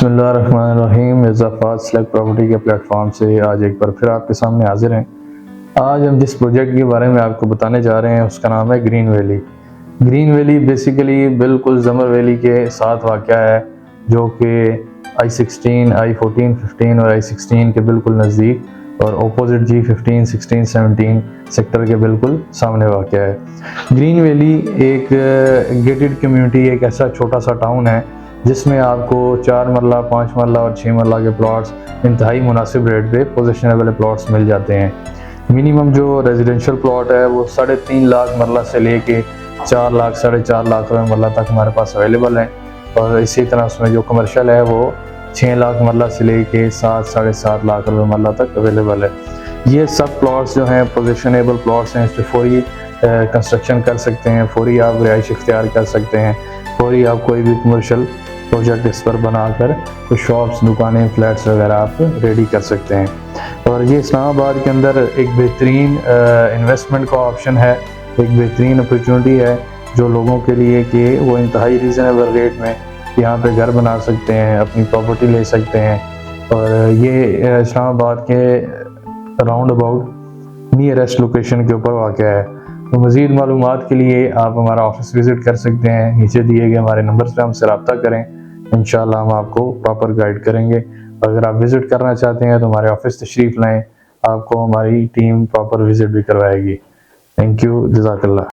बिस्मिल्लाहिर्रहमानिर्रहीम। मिर्ज़ाफ़ात select property के platform से आज एक बार फिर आपके सामने हाजिर हैं। आज हम जिस प्रोजेक्ट के बारे में आपको बताने जा रहे हैं उसका नाम है green valley. Green valley basically बिल्कुल ज़मर वैली के साथ वाक़या है, जो कि I-16, I-14, 15 और I-16 के बिल्कुल नज़दीक और अपोजिट G-15, 16, 17 सेक्टर के बिल्कुल सामने वाक़या है। ग्रीन वैली एक गेटेड कम्युनिटी, एक ऐसा छोटा सा टाउन है जिसमें आपको 4 मरला, 5 मरला और 6 मरला के प्लॉट्स इंतहाई मुनासिब रेट पे पोजीशन वाले प्लॉट्स मिल जाते हैं। मिनिमम जो रेजिडेंशियल प्लॉट है वो 3.5 लाख मरला से लेके 4 लाख, 4.5 लाख रुपये मरला तक हमारे पास अवेलेबल है। और इसी तरह उसमें जो कमर्शियल है वो 6 लाख मरला से लेके 7, 7.5 लाख रुपये मरला तक अवेलेबल है। ये सब प्लॉट्स जो हैं पोजिशनेबल प्लॉट्स हैं, इस पर फौरी कंस्ट्रक्शन कर सकते हैं, फौरी आप रिहाइश इख्तियार कर सकते हैं, फौरी आप कोई भी कमर्शियल प्रोजेक्ट इस पर बनाकर कुछ शॉप्स, दुकानें, फ्लैट्स वगैरह आप रेडी कर सकते हैं। और ये इस्लामाबाद के अंदर एक बेहतरीन इन्वेस्टमेंट का ऑप्शन है, एक बेहतरीन अपॉर्चुनिटी है जो लोगों के लिए कि वो इंतहाई रीज़नेबल रेट में यहाँ पे घर बना सकते हैं, अपनी प्रॉपर्टी ले सकते हैं। और ये इस्लामाबाद के राउंड अबाउट नियरेस्ट लोकेशन के ऊपर वाक़या है। तो मज़ीद मालूमात के लिए आप हमारा ऑफिस विज़िट कर सकते हैं। नीचे दिए गए हमारे नंबर पर हमसे रब्ता करें, इंशाल्लाह हम आपको प्रॉपर गाइड करेंगे। अगर आप विज़िट करना चाहते हैं तो हमारे ऑफिस तशरीफ़ लाएँ, आपको हमारी टीम प्रॉपर विज़िट भी करवाएगी। थैंक यू, जज़ाकल्लाह।